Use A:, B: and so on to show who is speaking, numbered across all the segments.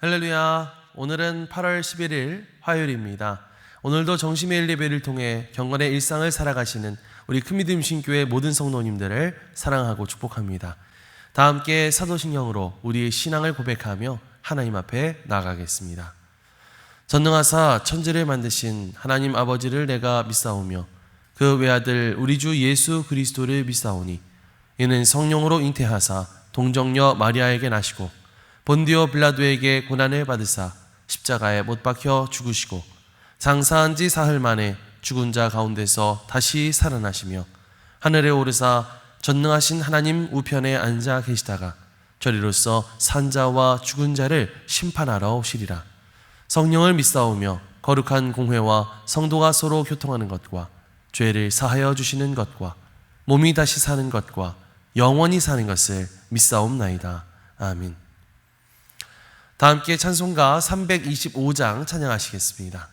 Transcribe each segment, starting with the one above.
A: 할렐루야. 오늘은 8월 11일 화요일입니다. 오늘도 정심의 예배를 통해 경건의 일상을 살아가시는 우리 큰믿음 신교회 모든 성도님들을 사랑하고 축복합니다. 다 함께 사도신경으로 우리의 신앙을 고백하며 하나님 앞에 나아가겠습니다. 전능하사 천지를 만드신 하나님 아버지를 내가 믿사오며 그 외아들 우리 주 예수 그리스도를 믿사오니 이는 성령으로 잉태하사 동정녀 마리아에게 나시고 본디오 빌라도에게 고난을 받으사 십자가에 못 박혀 죽으시고 장사한 지 사흘 만에 죽은 자 가운데서 다시 살아나시며 하늘에 오르사 전능하신 하나님 우편에 앉아 계시다가 저리로서 산 자와 죽은 자를 심판하러 오시리라. 성령을 믿사오며 거룩한 공회와 성도가 서로 교통하는 것과 죄를 사하여 주시는 것과 몸이 다시 사는 것과 영원히 사는 것을 믿사옵나이다. 아멘. 다 함께 찬송가 325장 찬양하시겠습니다.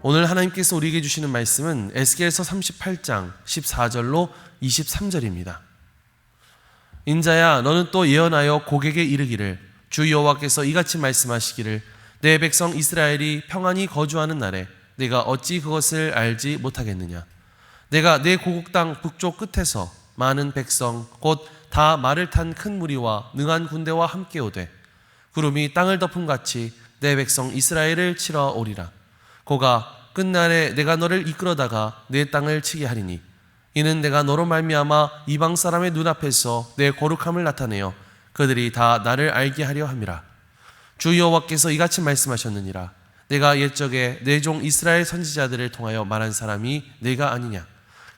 A: 오늘 하나님께서 우리에게 주시는 말씀은 에스겔서 38장 14절로 23절입니다. 인자야, 너는 또 예언하여 고객에 이르기를 주 여호와께서 이같이 말씀하시기를 내 백성 이스라엘이 평안히 거주하는 날에 내가 어찌 그것을 알지 못하겠느냐. 내가 내 고국 땅 북쪽 끝에서 많은 백성 곧 다 말을 탄 큰 무리와 능한 군대와 함께 오되 구름이 땅을 덮음 같이 내 백성 이스라엘을 치러 오리라. 고가 끝날에 내가 너를 이끌어다가 내 땅을 치게 하리니 이는 내가 너로 말미암아 이방 사람의 눈앞에서 내 거룩함을 나타내어 그들이 다 나를 알게 하려 함이라. 주 여호와께서 이같이 말씀하셨느니라. 내가 옛적에 내 종 이스라엘 선지자들을 통하여 말한 사람이 내가 아니냐.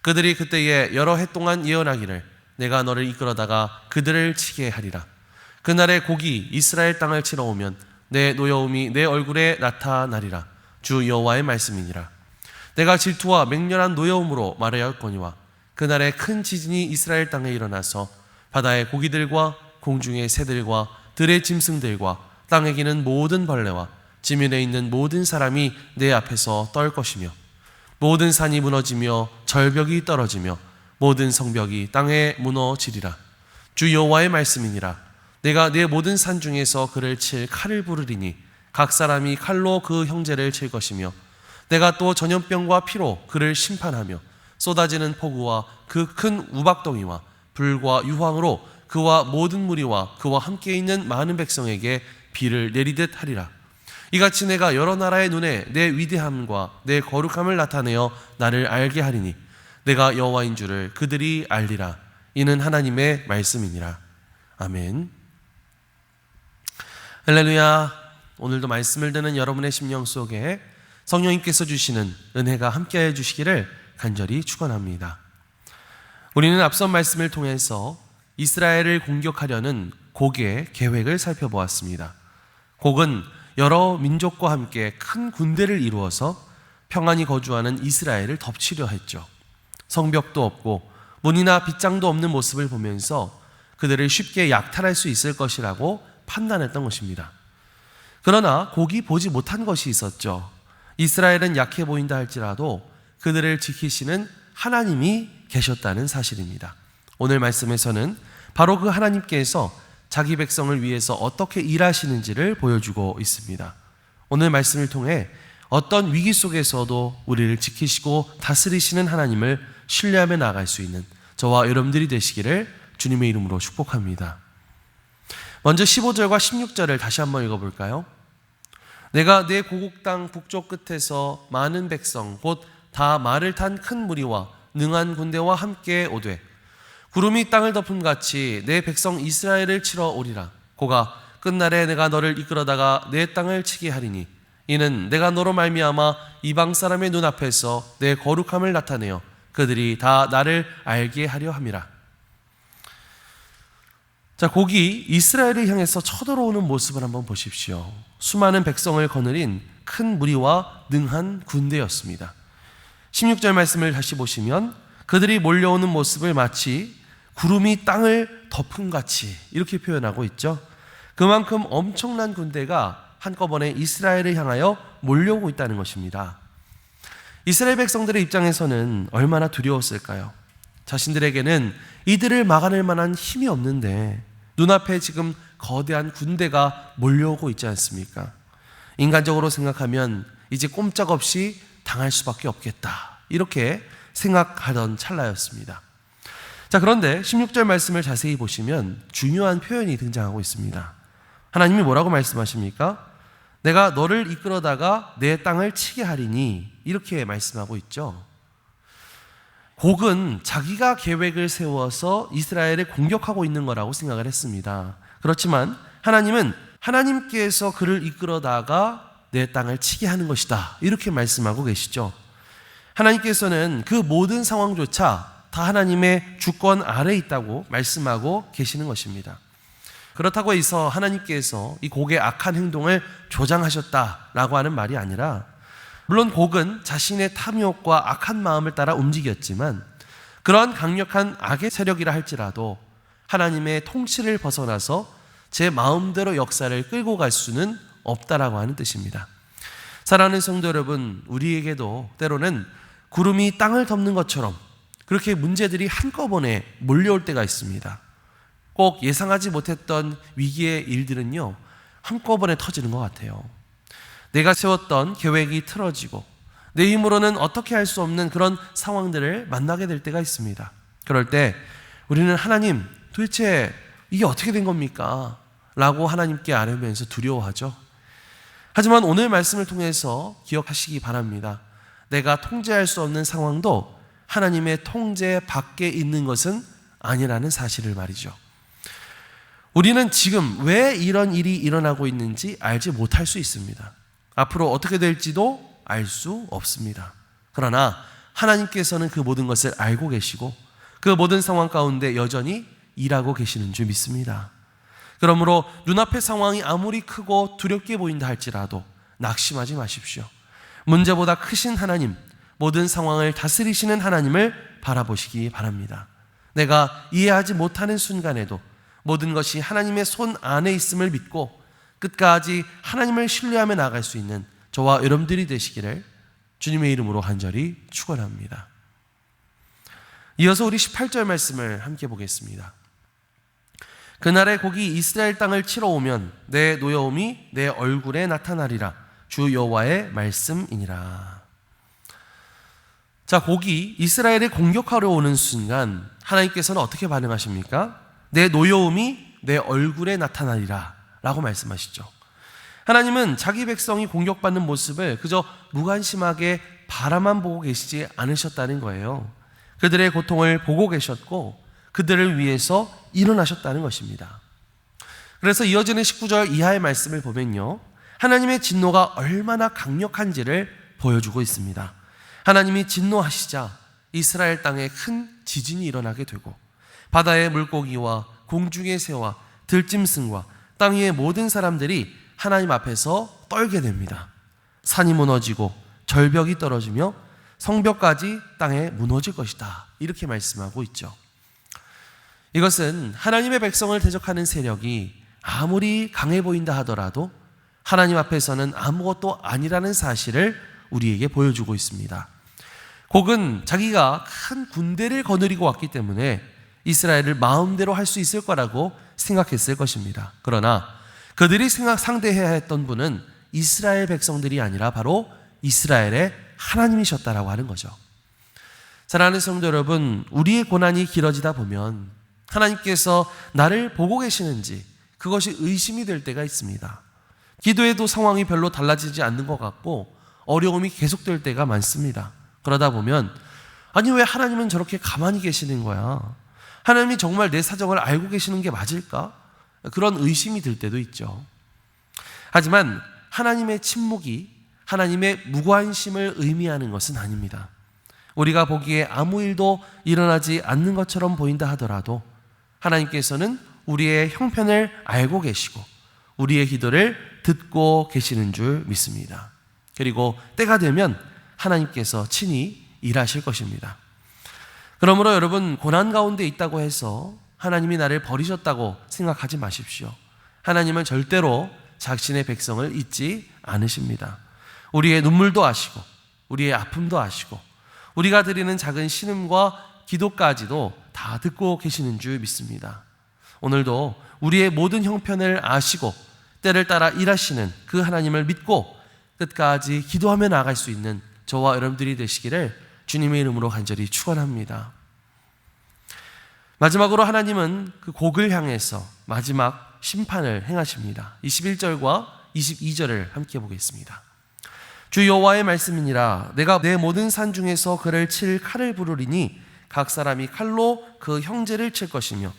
A: 그들이 그때에 여러 해 동안 예언하기를 내가 너를 이끌어다가 그들을 치게 하리라. 그날에 곡이 이스라엘 땅을 치러 오면 내 노여움이 내 얼굴에 나타나리라. 주 여호와의 말씀이니라. 내가 질투와 맹렬한 노여움으로 말하였거니와 그날에 큰 지진이 이스라엘 땅에 일어나서 바다의 고기들과 공중의 새들과 들의 짐승들과 땅에 기는 모든 벌레와 지면에 있는 모든 사람이 내 앞에서 떨 것이며 모든 산이 무너지며 절벽이 떨어지며 모든 성벽이 땅에 무너지리라. 주 여호와의 말씀이니라. 내가 내 모든 산 중에서 그를 칠 칼을 부르리니 각 사람이 칼로 그 형제를 칠 것이며 내가 또 전염병과 피로 그를 심판하며 쏟아지는 폭우와 그 큰 우박덩이와 불과 유황으로 그와 모든 무리와 그와 함께 있는 많은 백성에게 비를 내리듯 하리라. 이같이 내가 여러 나라의 눈에 내 위대함과 내 거룩함을 나타내어 나를 알게 하리니 내가 여호와인 줄을 그들이 알리라. 이는 하나님의 말씀이니라. 아멘. 할렐루야. 오늘도 말씀을 듣는 여러분의 심령 속에 성령님께서 주시는 은혜가 함께해 주시기를 간절히 축원합니다. 우리는 앞선 말씀을 통해서 이스라엘을 공격하려는 곡의 계획을 살펴보았습니다. 곡은 여러 민족과 함께 큰 군대를 이루어서 평안히 거주하는 이스라엘을 덮치려 했죠. 성벽도 없고 문이나 빗장도 없는 모습을 보면서 그들을 쉽게 약탈할 수 있을 것이라고 판단했던 것입니다. 그러나 곡이 보지 못한 것이 있었죠. 이스라엘은 약해 보인다 할지라도 그들을 지키시는 하나님이 계셨다는 사실입니다. 오늘 말씀에서는 바로 그 하나님께서 자기 백성을 위해서 어떻게 일하시는지를 보여주고 있습니다. 오늘 말씀을 통해 어떤 위기 속에서도 우리를 지키시고 다스리시는 하나님을 신뢰하며 나아갈 수 있는 저와 여러분들이 되시기를 주님의 이름으로 축복합니다. 먼저 15절과 16절을 다시 한번 읽어볼까요? 내가 내 고국 땅 북쪽 끝에서 많은 백성 곧 다 말을 탄 큰 무리와 능한 군대와 함께 오되 구름이 땅을 덮음 같이 내 백성 이스라엘을 치러 오리라. 고가 끝날에 내가 너를 이끌어다가 내 땅을 치게 하리니 이는 내가 너로 말미암아 이방 사람의 눈앞에서 내 거룩함을 나타내어 그들이 다 나를 알게 하려 함이라. 자, 곡이 이스라엘을 향해서 쳐들어오는 모습을 한번 보십시오. 수많은 백성을 거느린 큰 무리와 능한 군대였습니다. 16절 말씀을 다시 보시면 그들이 몰려오는 모습을 마치 구름이 땅을 덮음같이 이렇게 표현하고 있죠. 그만큼 엄청난 군대가 한꺼번에 이스라엘을 향하여 몰려오고 있다는 것입니다. 이스라엘 백성들의 입장에서는 얼마나 두려웠을까요? 자신들에게는 이들을 막아낼 만한 힘이 없는데 눈앞에 지금 거대한 군대가 몰려오고 있지 않습니까? 인간적으로 생각하면 이제 꼼짝없이 당할 수밖에 없겠다, 이렇게 생각하던 찰나였습니다. 자, 그런데 16절 말씀을 자세히 보시면 중요한 표현이 등장하고 있습니다. 하나님이 뭐라고 말씀하십니까? 내가 너를 이끌어다가 내 땅을 치게 하리니, 이렇게 말씀하고 있죠. 곡은 자기가 계획을 세워서 이스라엘을 공격하고 있는 거라고 생각을 했습니다. 그렇지만 하나님은 하나님께서 그를 이끌어다가 내 땅을 치게 하는 것이다, 이렇게 말씀하고 계시죠. 하나님께서는 그 모든 상황조차 다 하나님의 주권 아래에 있다고 말씀하고 계시는 것입니다. 그렇다고 해서 하나님께서 이 곡의 악한 행동을 조장하셨다라고 하는 말이 아니라, 물론 곡은 자신의 탐욕과 악한 마음을 따라 움직였지만 그러한 강력한 악의 세력이라 할지라도 하나님의 통치를 벗어나서 제 마음대로 역사를 끌고 갈 수는 없다라고 하는 뜻입니다. 사랑하는 성도 여러분, 우리에게도 때로는 구름이 땅을 덮는 것처럼 그렇게 문제들이 한꺼번에 몰려올 때가 있습니다. 꼭 예상하지 못했던 위기의 일들은요, 한꺼번에 터지는 것 같아요. 내가 세웠던 계획이 틀어지고 내 힘으로는 어떻게 할 수 없는 그런 상황들을 만나게 될 때가 있습니다. 그럴 때 우리는 하나님, 도대체 이게 어떻게 된 겁니까? 라고 하나님께 아뢰면서 두려워하죠. 하지만 오늘 말씀을 통해서 기억하시기 바랍니다. 내가 통제할 수 없는 상황도 하나님의 통제 밖에 있는 것은 아니라는 사실을 말이죠. 우리는 지금 왜 이런 일이 일어나고 있는지 알지 못할 수 있습니다. 앞으로 어떻게 될지도 알 수 없습니다. 그러나 하나님께서는 그 모든 것을 알고 계시고 그 모든 상황 가운데 여전히 일하고 계시는 줄 믿습니다. 그러므로 눈앞의 상황이 아무리 크고 두렵게 보인다 할지라도 낙심하지 마십시오. 문제보다 크신 하나님, 모든 상황을 다스리시는 하나님을 바라보시기 바랍니다. 내가 이해하지 못하는 순간에도 모든 것이 하나님의 손 안에 있음을 믿고 끝까지 하나님을 신뢰하며 나아갈 수 있는 저와 여러분들이 되시기를 주님의 이름으로 간절히 축원합니다. 이어서 우리 18절 말씀을 함께 보겠습니다. 그날에 곡이 이스라엘 땅을 치러 오면 내 노여움이 내 얼굴에 나타나리라. 주 여호와의 말씀이니라. 자, 곡이 이스라엘을 공격하러 오는 순간 하나님께서는 어떻게 반응하십니까? 내 노여움이 내 얼굴에 나타나리라 라고 말씀하시죠. 하나님은 자기 백성이 공격받는 모습을 그저 무관심하게 바라만 보고 계시지 않으셨다는 거예요. 그들의 고통을 보고 계셨고 그들을 위해서 일어나셨다는 것입니다. 그래서 이어지는 19절 이하의 말씀을 보면요, 하나님의 진노가 얼마나 강력한지를 보여주고 있습니다. 하나님이 진노하시자 이스라엘 땅에 큰 지진이 일어나게 되고 바다의 물고기와 공중의 새와 들짐승과 땅 위의 모든 사람들이 하나님 앞에서 떨게 됩니다. 산이 무너지고 절벽이 떨어지며 성벽까지 땅에 무너질 것이다. 이렇게 말씀하고 있죠. 이것은 하나님의 백성을 대적하는 세력이 아무리 강해 보인다 하더라도 하나님 앞에서는 아무것도 아니라는 사실을 우리에게 보여주고 있습니다. 곡은 자기가 큰 군대를 거느리고 왔기 때문에 이스라엘을 마음대로 할 수 있을 거라고 생각했을 것입니다. 그러나 그들이 상대해야 했던 분은 이스라엘 백성들이 아니라 바로 이스라엘의 하나님이셨다라고 하는 거죠. 사랑하는 성도 여러분, 우리의 고난이 길어지다 보면 하나님께서 나를 보고 계시는지 그것이 의심이 될 때가 있습니다. 기도해도 상황이 별로 달라지지 않는 것 같고 어려움이 계속될 때가 많습니다. 그러다 보면 아니, 왜 하나님은 저렇게 가만히 계시는 거야? 하나님이 정말 내 사정을 알고 계시는 게 맞을까? 그런 의심이 들 때도 있죠. 하지만 하나님의 침묵이 하나님의 무관심을 의미하는 것은 아닙니다. 우리가 보기에 아무 일도 일어나지 않는 것처럼 보인다 하더라도 하나님께서는 우리의 형편을 알고 계시고 우리의 기도를 듣고 계시는 줄 믿습니다. 그리고 때가 되면 하나님께서 친히 일하실 것입니다. 그러므로 여러분, 고난 가운데 있다고 해서 하나님이 나를 버리셨다고 생각하지 마십시오. 하나님은 절대로 자신의 백성을 잊지 않으십니다. 우리의 눈물도 아시고 우리의 아픔도 아시고 우리가 드리는 작은 신음과 기도까지도 다 듣고 계시는 줄 믿습니다. 오늘도 우리의 모든 형편을 아시고 때를 따라 일하시는 그 하나님을 믿고 끝까지 기도하며 나아갈 수 있는 저와 여러분들이 되시기를 주님의 이름으로 간절히 축원합니다. 마지막으로 하나님은 그 곡을 향해서 마지막 심판을 행하십니다. 21절과 22절을 함께 보겠습니다. 주 여호와의 말씀이니라. 내가 내 모든 산 중에서 그를 칠 칼을 부르리니 각 사람이 칼로 그 형제를 칠 것이며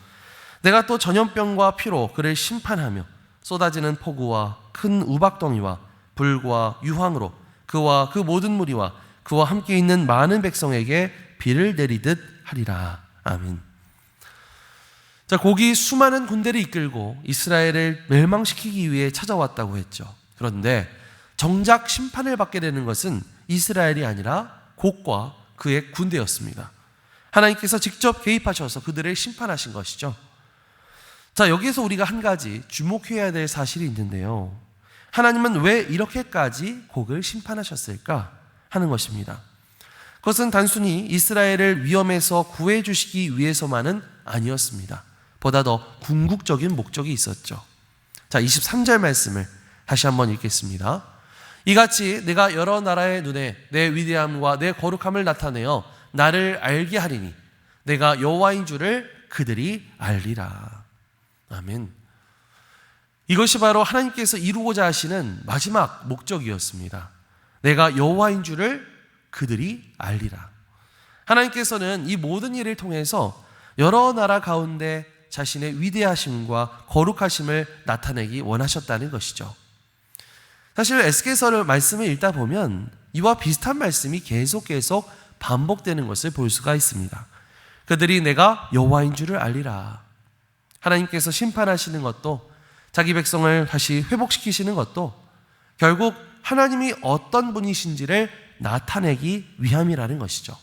A: 내가 또 전염병과 피로 그를 심판하며 쏟아지는 폭우와 큰 우박덩이와 불과 유황으로 그와 그 모든 무리와 그와 함께 있는 많은 백성에게 비를 내리듯 하리라. 아멘. 자, 곡이 수많은 군대를 이끌고 이스라엘을 멸망시키기 위해 찾아왔다고 했죠. 그런데 정작 심판을 받게 되는 것은 이스라엘이 아니라 곡과 그의 군대였습니다. 하나님께서 직접 개입하셔서 그들을 심판하신 것이죠. 자, 여기에서 우리가 한 가지 주목해야 될 사실이 있는데요. 하나님은 왜 이렇게까지 곡을 심판하셨을까 하는 것입니다. 그것은 단순히 이스라엘을 위험에서 구해 주시기 위해서만은 아니었습니다. 보다 더 궁극적인 목적이 있었죠. 자, 23절 말씀을 다시 한번 읽겠습니다. 이같이 내가 여러 나라의 눈에 내 위대함과 내 거룩함을 나타내어 나를 알게 하리니 내가 여호와인 줄을 그들이 알리라. 아멘. 이것이 바로 하나님께서 이루고자 하시는 마지막 목적이었습니다. 내가 여호와인 줄을 그들이 알리라. 하나님께서는 이 모든 일을 통해서 여러 나라 가운데 자신의 위대하심과 거룩하심을 나타내기 원하셨다는 것이죠. 사실 에스겔서 말씀을 읽다 보면 이와 비슷한 말씀이 계속 반복되는 것을 볼 수가 있습니다. 그들이 내가 여호와인 줄을 알리라. 하나님께서 심판하시는 것도, 자기 백성을 다시 회복시키시는 것도 결국 하나님이 어떤 분이신지를 나타내기 위함이라는 것이죠.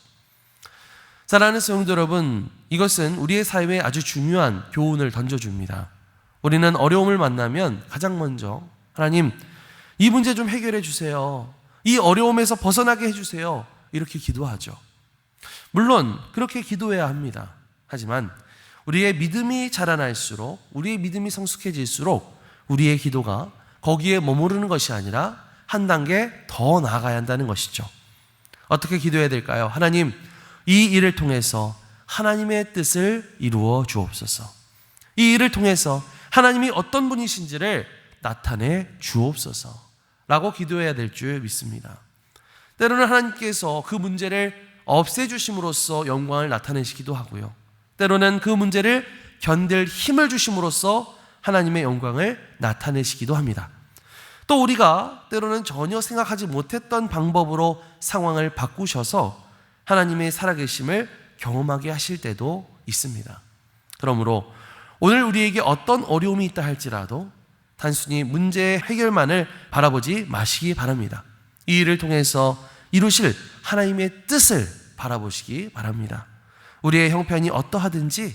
A: 사랑하는 성도 여러분, 이것은 우리의 삶에 아주 중요한 교훈을 던져줍니다. 우리는 어려움을 만나면 가장 먼저 하나님, 이 문제 좀 해결해 주세요. 이 어려움에서 벗어나게 해주세요. 이렇게 기도하죠. 물론 그렇게 기도해야 합니다. 하지만 우리의 믿음이 자라날수록, 우리의 믿음이 성숙해질수록 우리의 기도가 거기에 머무르는 것이 아니라 한 단계 더 나아가야 한다는 것이죠. 어떻게 기도해야 될까요? 하나님, 이 일을 통해서 하나님의 뜻을 이루어 주옵소서. 이 일을 통해서 하나님이 어떤 분이신지를 나타내 주옵소서 라고 기도해야 될 줄 믿습니다. 때로는 하나님께서 그 문제를 없애주심으로써 영광을 나타내시기도 하고요, 때로는 그 문제를 견딜 힘을 주심으로써 하나님의 영광을 나타내시기도 합니다. 또 우리가 때로는 전혀 생각하지 못했던 방법으로 상황을 바꾸셔서 하나님의 살아계심을 경험하게 하실 때도 있습니다. 그러므로 오늘 우리에게 어떤 어려움이 있다 할지라도 단순히 문제의 해결만을 바라보지 마시기 바랍니다. 이 일을 통해서 이루실 하나님의 뜻을 바라보시기 바랍니다. 우리의 형편이 어떠하든지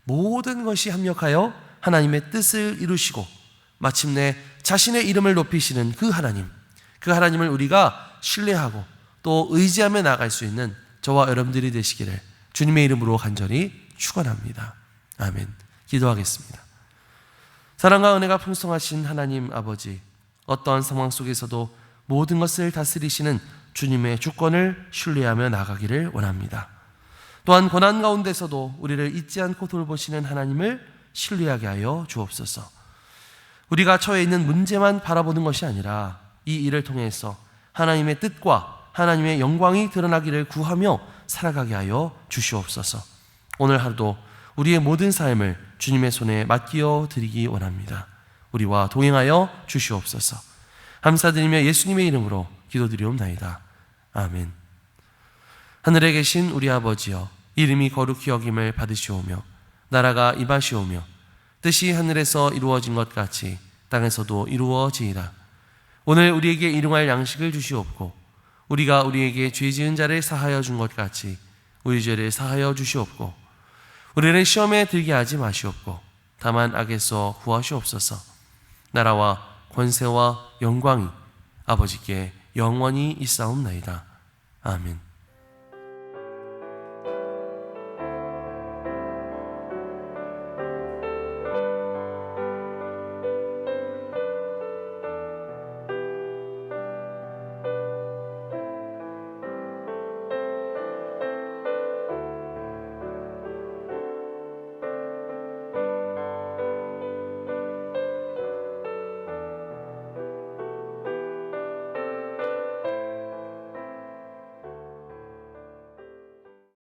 A: 모든 것이 합력하여 하나님의 뜻을 이루시고 마침내 자신의 이름을 높이시는 그 하나님을 우리가 신뢰하고 또 의지하며 나아갈 수 있는 저와 여러분들이 되시기를 주님의 이름으로 간절히 축원합니다. 아멘. 기도하겠습니다. 사랑과 은혜가 풍성하신 하나님 아버지, 어떠한 상황 속에서도 모든 것을 다스리시는 주님의 주권을 신뢰하며 나가기를 원합니다. 또한 고난 가운데서도 우리를 잊지 않고 돌보시는 하나님을 신뢰하게 하여 주옵소서. 우리가 처해 있는 문제만 바라보는 것이 아니라 이 일을 통해서 하나님의 뜻과 하나님의 영광이 드러나기를 구하며 살아가게 하여 주시옵소서. 오늘 하루도 우리의 모든 삶을 주님의 손에 맡겨 드리기 원합니다. 우리와 동행하여 주시옵소서. 감사드리며 예수님의 이름으로 기도드리옵나이다. 아멘. 하늘에 계신 우리 아버지여, 이름이 거룩히 여김을 받으시오며 나라가 임하시오며 뜻이 하늘에서 이루어진 것 같이 땅에서도 이루어지이다. 오늘 우리에게 일용할 양식을 주시옵고 우리가 우리에게 죄 지은 자를 사하여 준 것 같이 우리 죄를 사하여 주시옵고 우리를 시험에 들게 하지 마시옵고 다만 악에서 구하시옵소서. 나라와 권세와 영광이 아버지께 영원히 있사옵나이다. 아멘.